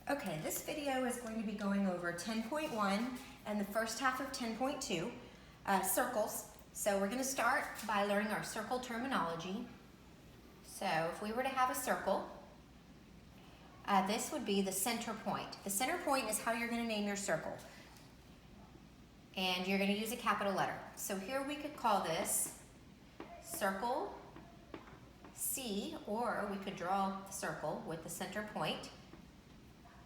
Okay, this video is going to be going over 10.1 and the first half of 10.2, circles. So we're going to start by learning our circle terminology. So if we were to have a circle, this would be the center point. The center point is how you're going to name your circle. And you're going to use a capital letter. So here we could call this circle C, or we could draw the circle with the center point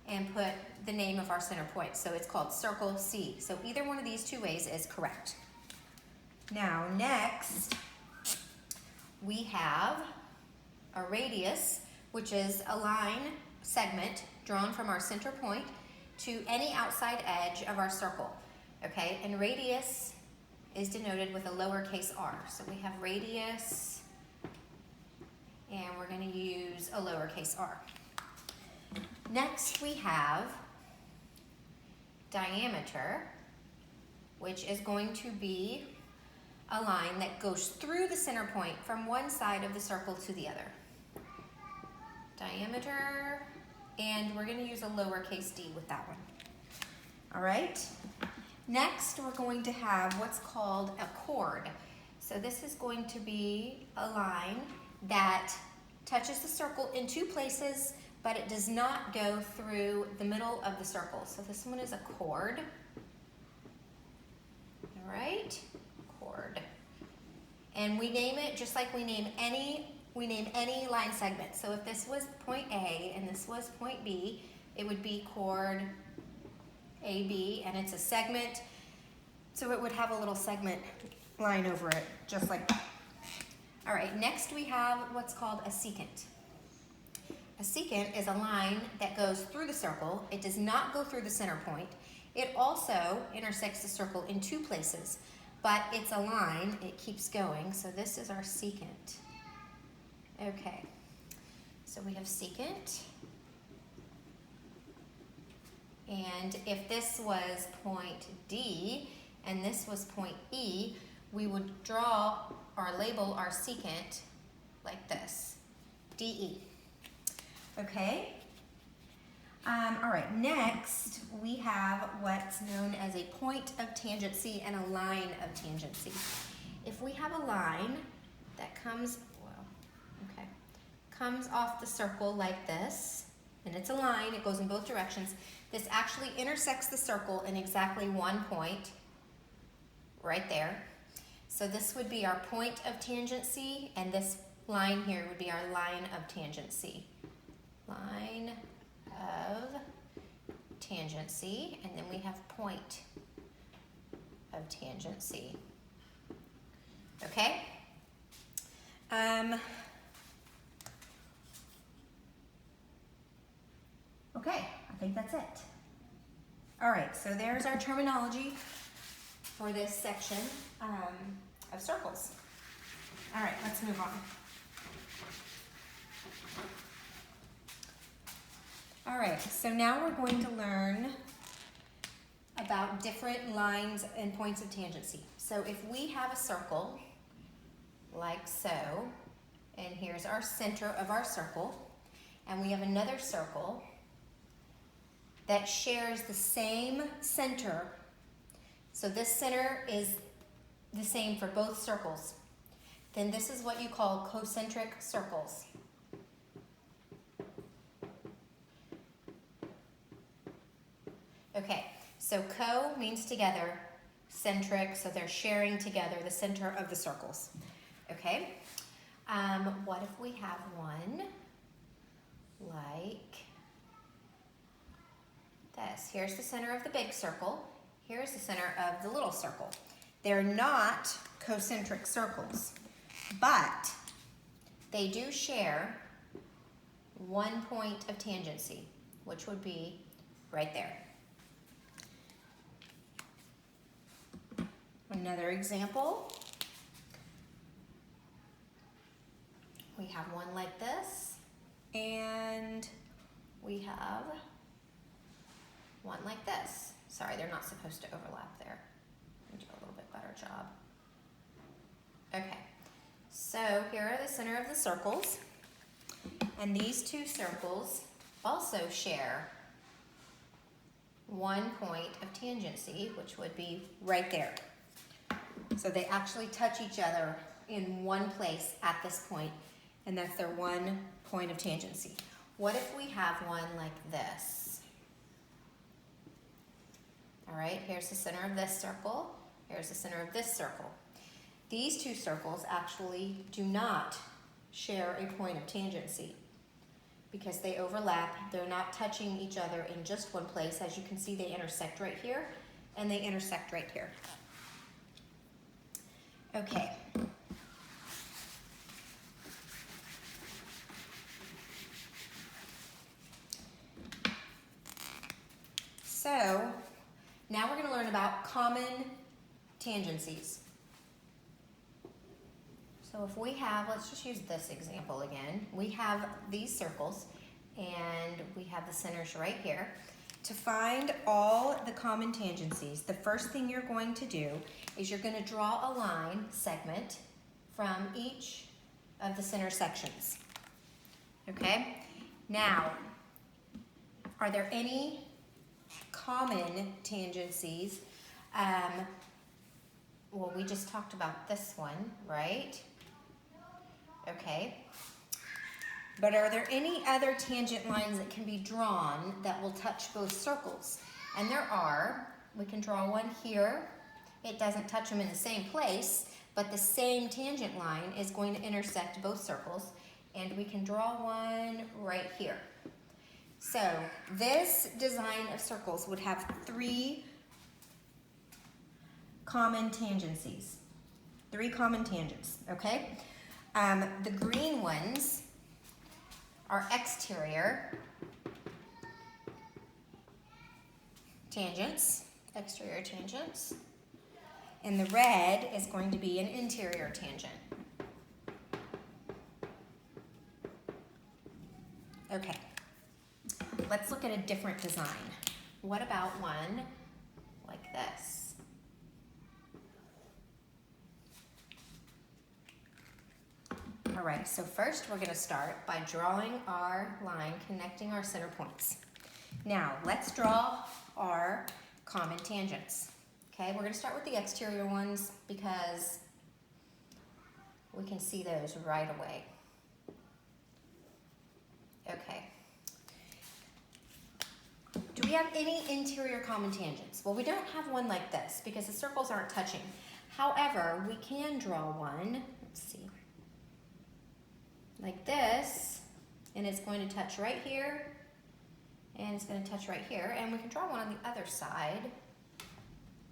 and put the name of our center point. So it's called circle C. So either one of these two ways is correct. Now next, we have a radius, which is a line segment drawn from our center point to any outside edge of our circle. Okay, and radius is denoted with a lowercase r. So we have radius, and we're going to use a lowercase r. Next we have diameter, which is going to be a line that goes through the center point from one side of the circle to the other. Diameter, and we're going to use a lowercase d with that one. All right. Next, we're going to have what's called a chord. So this is going to be a line that touches the circle in two places, but it does not go through the middle of the circle. So this one is a chord. All right, chord. And we name it just like we name any line segment. So if this was point A and this was point B, it would be chord AB, and it's a segment, so it would have a little segment line over it, just like that. All right, next we have what's called a secant. A secant is a line that goes through the circle. It does not go through the center point. It also intersects the circle in two places, but it's a line, it keeps going, so this is our secant. Okay, so we have secant. And if this was point D and this was point E, we would draw or label our secant like this, DE. Okay? All right, next we have what's known as a point of tangency and a line of tangency. If we have a line that comes off the circle like this, and it's a line, it goes in both directions. This actually intersects the circle in exactly one point, right there. So this would be our point of tangency, and this line here would be our line of tangency. Line of tangency, and then we have point of tangency. Okay? Okay, I think that's it. All right, so there's our terminology for this section of circles. All right, let's move on. All right, so now we're going to learn about different lines and points of tangency. So if we have a circle, like so, and here's our center of our circle, and we have another circle that shares the same center. So this center is the same for both circles. Then this is what you call concentric circles. Okay, so co means together, centric, so they're sharing together the center of the circles. Okay, what if we have one like this? Here's the center of the big circle. Here's the center of the little circle. They're not concentric circles, but they do share one point of tangency, which would be right there. Another example. We have one like this, and we have one like this. Sorry, they're not supposed to overlap there. Let me do a little bit better job. Okay, so here are the center of the circles, and these two circles also share one point of tangency, which would be right there. So they actually touch each other in one place at this point, and that's their one point of tangency. What if we have one like this? All right, here's the center of this circle. Here's the center of this circle. These two circles actually do not share a point of tangency because they overlap. They're not touching each other in just one place. As you can see, they intersect right here and they intersect right here. Okay. So now we're going to learn about common tangencies. So if we have, let's just use this example again. We have these circles and we have the centers right here. To find all the common tangencies, the first thing you're going to do is you're going to draw a line segment from each of the center sections. Okay? Now, are there any common tangencies? Well, we just talked about this one, right? Okay. But are there any other tangent lines that can be drawn that will touch both circles? And there are. We can draw one here. It doesn't touch them in the same place, but the same tangent line is going to intersect both circles. And we can draw one right here. So this design of circles would have three common tangencies. Three common tangents, okay? The green ones are exterior tangents, and the red is going to be an interior tangent. Okay, let's look at a different design. What about one like this? All right, so first we're going to start by drawing our line connecting our center points. Now, let's draw our common tangents. Okay, we're going to start with the exterior ones because we can see those right away. Okay. Do we have any interior common tangents? Well, we don't have one like this because the circles aren't touching. However, we can draw one. Let's see. Like this, and it's going to touch right here, and it's going to touch right here, and we can draw one on the other side,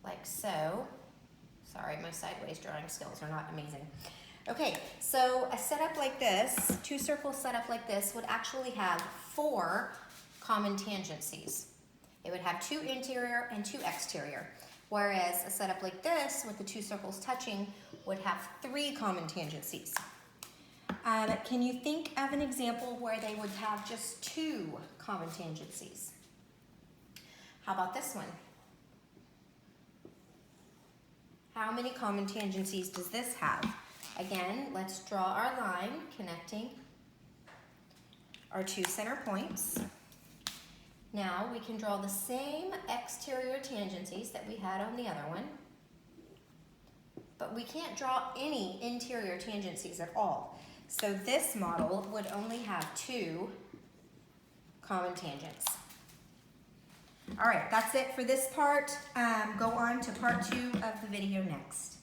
like so. Sorry, my sideways drawing skills are not amazing. Okay, so a setup like this, two circles set up like this, would actually have four common tangencies. It would have two interior and two exterior, whereas a setup like this, with the two circles touching, would have three common tangencies. Can you think of an example where they would have just two common tangencies? How about this one? How many common tangencies does this have? Again, let's draw our line connecting our two center points. Now we can draw the same exterior tangencies that we had on the other one, but we can't draw any interior tangencies at all. So this model would only have two common tangents. All right, that's it for this part. Go on to part 2 of the video next.